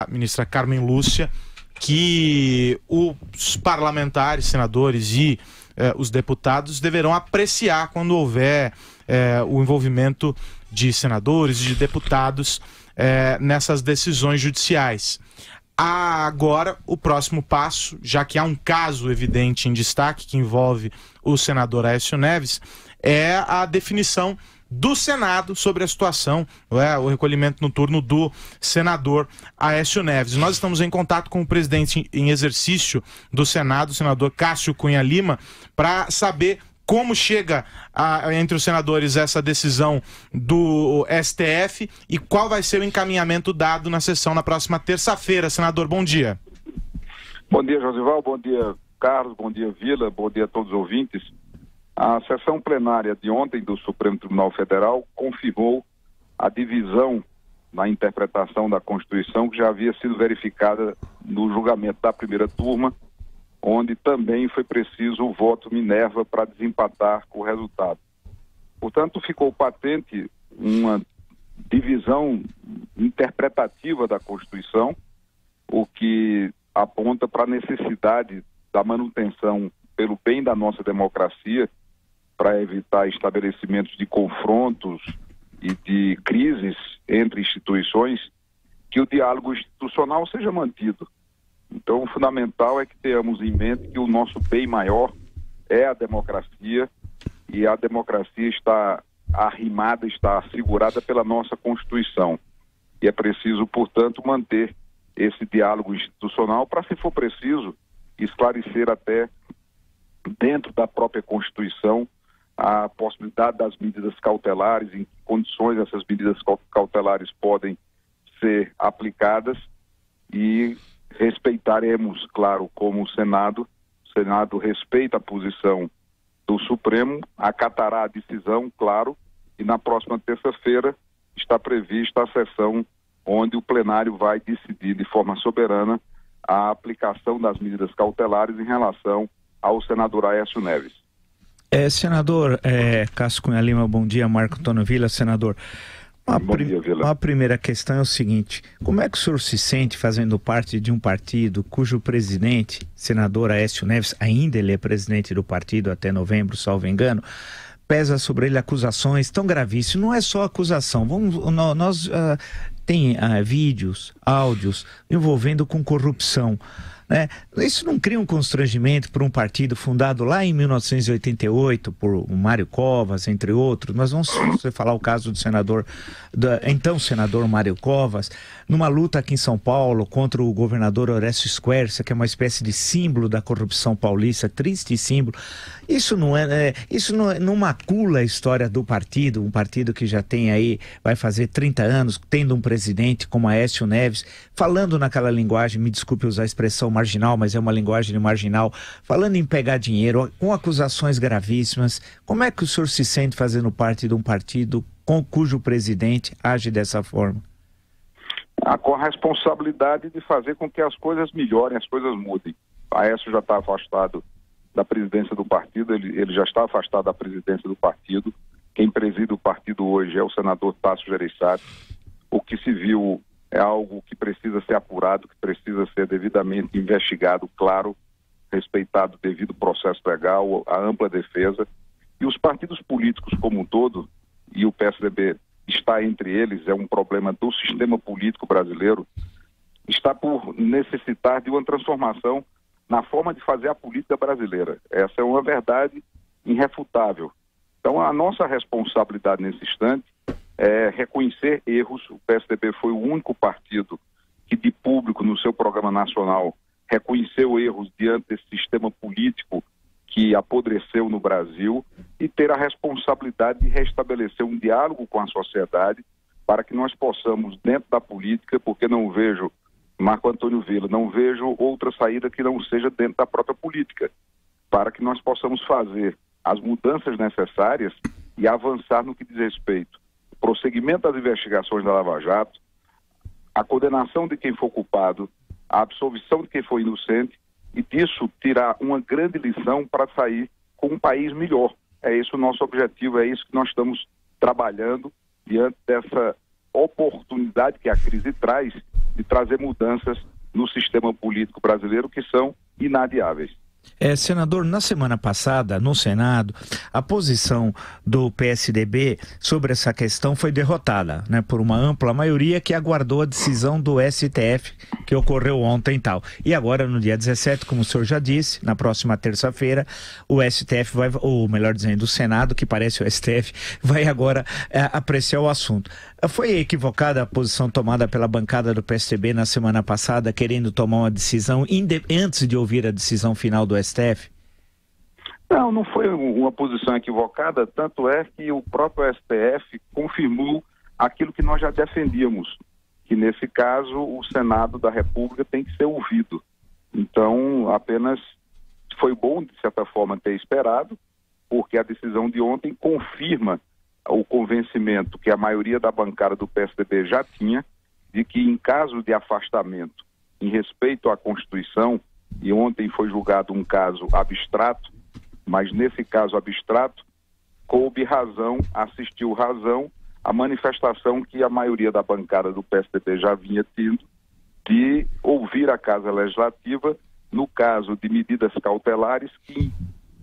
a ministra Carmen Lúcia, que os parlamentares, senadores e os deputados deverão apreciar quando houver o envolvimento de senadores e de deputados nessas decisões judiciais. Agora, o próximo passo, já que há um caso evidente em destaque que envolve o senador Aécio Neves, é a definição do Senado sobre a situação, o recolhimento noturno do senador Aécio Neves. Nós estamos em contato com o presidente em exercício do Senado, o senador Cássio Cunha Lima, para saber como chega entre os senadores essa decisão do STF e qual vai ser o encaminhamento dado na sessão na próxima terça-feira. Senador, bom dia. Bom dia, Josival. Bom dia, Carlos. Bom dia, Vila. Bom dia a todos os ouvintes. A sessão plenária de ontem do Supremo Tribunal Federal confirmou a divisão na interpretação da Constituição que já havia sido verificada no julgamento da primeira turma, onde também foi preciso o voto Minerva para desempatar o resultado. Portanto, ficou patente uma divisão interpretativa da Constituição, o que aponta para a necessidade da manutenção pelo bem da nossa democracia, para evitar estabelecimentos de confrontos e de crises entre instituições, que o diálogo institucional seja mantido. Então, o fundamental é que tenhamos em mente que o nosso bem maior é a democracia, e a democracia está arrimada, está assegurada pela nossa Constituição. E é preciso, portanto, manter esse diálogo institucional para, se for preciso, esclarecer até dentro da própria Constituição a possibilidade das medidas cautelares, em que condições essas medidas cautelares podem ser aplicadas, e respeitaremos, claro, como o Senado respeita a posição do Supremo, acatará a decisão, claro, e na próxima terça-feira está prevista a sessão onde o plenário vai decidir de forma soberana a aplicação das medidas cautelares em relação ao senador Aécio Neves. Senador Cássio Cunha Lima, bom dia. Marco Antônio Vila, senador. Uma primeira questão é o seguinte: como é que o senhor se sente fazendo parte de um partido cujo presidente, senador Aécio Neves, ainda ele é presidente do partido até novembro, salvo engano, pesa sobre ele acusações tão gravíssimas? Não é só acusação, tem vídeos, áudios envolvendo com corrupção, né? Isso não cria um constrangimento para um partido fundado lá em 1988 por o Mário Covas, entre outros? Nós vamos falar o caso do então senador Mário Covas, numa luta aqui em São Paulo contra o governador Horácio Squercia, que é uma espécie de símbolo da corrupção paulista, triste símbolo. Isso não macula a história do partido, um partido que já tem aí, vai fazer 30 anos, tendo um presidente como Aécio Neves, falando naquela linguagem, me desculpe usar a expressão marginal, mas é uma linguagem marginal, falando em pegar dinheiro, com acusações gravíssimas. Como é que o senhor se sente fazendo parte de um partido cujo presidente age dessa forma? Com a responsabilidade de fazer com que as coisas melhorem, as coisas mudem. Aécio já está afastado da presidência do partido, ele já está afastado da presidência do partido. Quem preside o partido hoje é o senador Tasso Gereissati. O que se viu é algo que precisa ser apurado, que precisa ser devidamente investigado, claro, respeitado o devido processo legal, a ampla defesa. E os partidos políticos como um todo, e o PSDB está entre eles, é um problema do sistema político brasileiro, está por necessitar de uma transformação na forma de fazer a política brasileira. Essa é uma verdade irrefutável. Então, a nossa responsabilidade nesse instante é reconhecer erros. O PSDB foi o único partido que, de público, no seu programa nacional, reconheceu erros diante desse sistema político que apodreceu no Brasil, e ter a responsabilidade de restabelecer um diálogo com a sociedade para que nós possamos, dentro da política, porque não vejo, Marco Antônio Vila, não vejo outra saída que não seja dentro da própria política, para que nós possamos fazer as mudanças necessárias e avançar no que diz respeito ao prosseguimento das investigações da Lava Jato, a condenação de quem for culpado, a absolvição de quem for inocente, e disso tirar uma grande lição para sair com um país melhor. É esse o nosso objetivo, é isso que nós estamos trabalhando diante dessa oportunidade que a crise traz de trazer mudanças no sistema político brasileiro que são inadiáveis. Senador, na semana passada, no Senado, a posição do PSDB sobre essa questão foi derrotada, né, por uma ampla maioria que aguardou a decisão do STF, que ocorreu ontem e tal. E agora, no dia 17, como o senhor já disse, na próxima terça-feira, o STF vai, ou melhor dizendo, o Senado, que parece o STF, vai agora apreciar o assunto. Foi equivocada a posição tomada pela bancada do PSDB na semana passada, querendo tomar uma decisão antes de ouvir a decisão final do STF? Não foi uma posição equivocada, tanto é que o próprio STF confirmou aquilo que nós já defendíamos, que nesse caso o Senado da República tem que ser ouvido. Então, apenas foi bom, de certa forma, ter esperado, porque a decisão de ontem confirma o convencimento que a maioria da bancada do PSDB já tinha, de que em caso de afastamento em respeito à Constituição, e ontem foi julgado um caso abstrato, mas nesse caso abstrato, coube razão, assistiu razão a manifestação que a maioria da bancada do PSDB já vinha tendo de ouvir a Casa Legislativa no caso de medidas cautelares que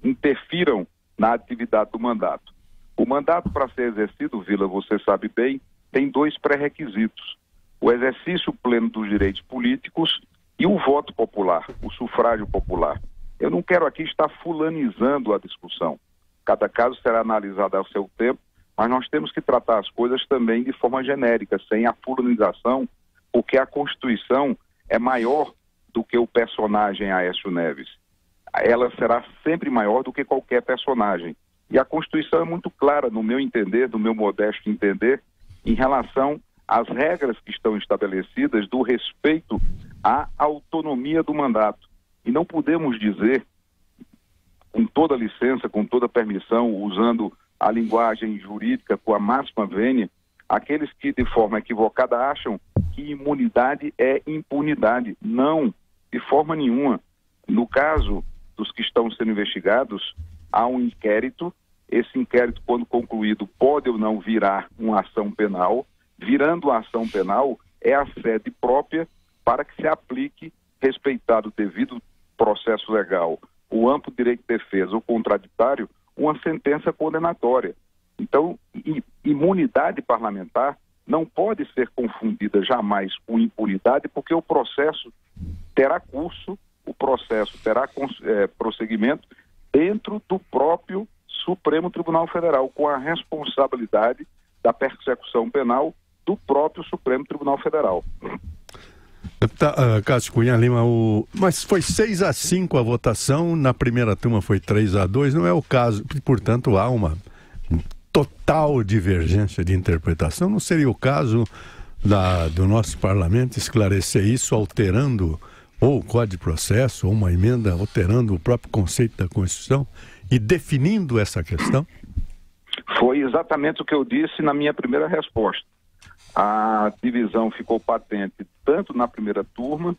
interfiram na atividade do mandato. O mandato, para ser exercido, Vila, você sabe bem, tem 2 pré-requisitos: o exercício pleno dos direitos políticos e o voto popular, o sufrágio popular. Eu não quero aqui estar fulanizando a discussão. Cada caso será analisado ao seu tempo, mas nós temos que tratar as coisas também de forma genérica, sem a fulanização, porque a Constituição é maior do que o personagem Aécio Neves. Ela será sempre maior do que qualquer personagem. E a Constituição é muito clara, no meu entender, no meu modesto entender, em relação às regras que estão estabelecidas do respeito à autonomia do mandato. E não podemos dizer, com toda licença, com toda permissão, usando a linguagem jurídica com a máxima vênia, aqueles que de forma equivocada acham que imunidade é impunidade. Não, de forma nenhuma. No caso dos que estão sendo investigados, há um inquérito. Esse inquérito, quando concluído, pode ou não virar uma ação penal. Virando a ação penal, é a sede própria para que se aplique, respeitado o devido processo legal, o amplo direito de defesa, o contraditório, uma sentença condenatória. Então, imunidade parlamentar não pode ser confundida jamais com impunidade, porque o processo terá curso, o processo terá prosseguimento dentro do próprio Supremo Tribunal Federal, com a responsabilidade da persecução penal do próprio Supremo Tribunal Federal. Cássio Cunha Lima, mas foi 6-5 a votação, na primeira turma foi 3-2, não é o caso, portanto há uma total divergência de interpretação. Não seria o caso do nosso parlamento esclarecer isso, alterando ou o Código de Processo, ou uma emenda alterando o próprio conceito da Constituição e definindo essa questão? Foi exatamente o que eu disse na minha primeira resposta. A divisão ficou patente tanto na primeira turma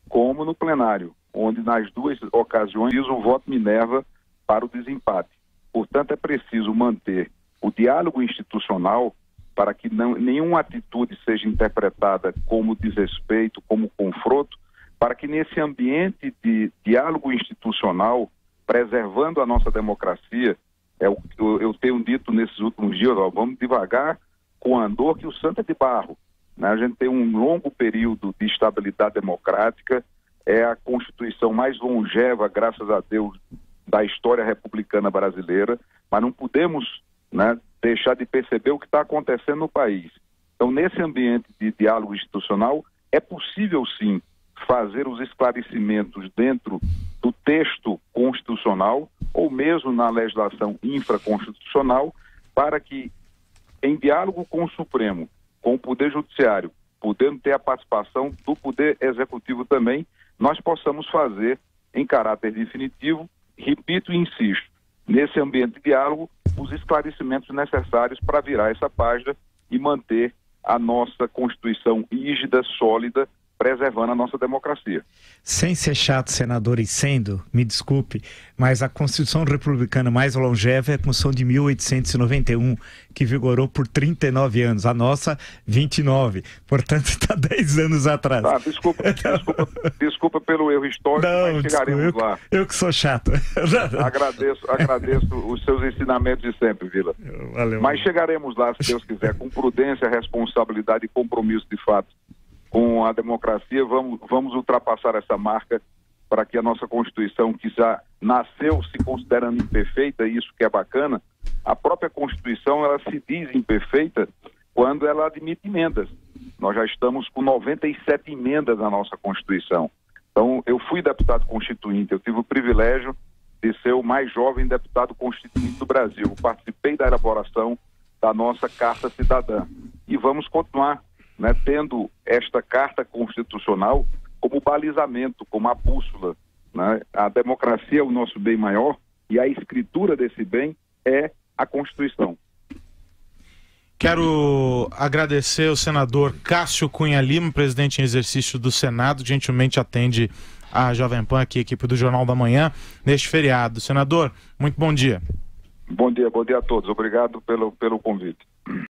como no plenário, onde nas 2 ocasiões o voto Minerva para o desempate. Portanto, é preciso manter o diálogo institucional para que nenhuma atitude seja interpretada como desrespeito, como confronto, para que nesse ambiente de diálogo institucional, preservando a nossa democracia, eu tenho dito nesses últimos dias, vamos devagar com andor que o santo é de barro. Né? A gente tem um longo período de estabilidade democrática, é a Constituição mais longeva, graças a Deus, da história republicana brasileira, mas não podemos, né, deixar de perceber o que está acontecendo no país. Então, nesse ambiente de diálogo institucional, é possível sim fazer os esclarecimentos dentro do texto constitucional ou mesmo na legislação infraconstitucional, para que, em diálogo com o Supremo, com o Poder Judiciário, podendo ter a participação do Poder Executivo também, nós possamos fazer, em caráter definitivo, repito e insisto, nesse ambiente de diálogo, os esclarecimentos necessários para virar essa página e manter a nossa Constituição rígida, sólida, preservando a nossa democracia. Sem ser chato, senador, e sendo, me desculpe, mas a Constituição republicana mais longeva é a Constituição de 1891, que vigorou por 39 anos. A nossa, 29. Portanto, está 10 anos atrás. Tá, desculpa pelo erro histórico, não, mas chegaremos lá. Eu que sou chato. Agradeço os seus ensinamentos de sempre, Vila. Valeu. Mas chegaremos lá, se Deus quiser, com prudência, responsabilidade e compromisso de fato com a democracia. Vamos ultrapassar essa marca para que a nossa Constituição, que já nasceu se considerando imperfeita, e isso que é bacana, a própria Constituição, ela se diz imperfeita quando ela admite emendas. Nós já estamos com 97 emendas na nossa Constituição. Então, eu fui deputado constituinte, eu tive o privilégio de ser o mais jovem deputado constituinte do Brasil. Eu participei da elaboração da nossa Carta Cidadã. E vamos continuar, né, tendo esta Carta Constitucional como balizamento, como a bússola, né? A democracia é o nosso bem maior e a escritura desse bem é a Constituição. Quero agradecer ao senador Cássio Cunha Lima, presidente em exercício do Senado, gentilmente atende a Jovem Pan aqui, equipe do Jornal da Manhã, neste feriado. Senador, muito bom dia. Bom dia a todos. Obrigado pelo convite.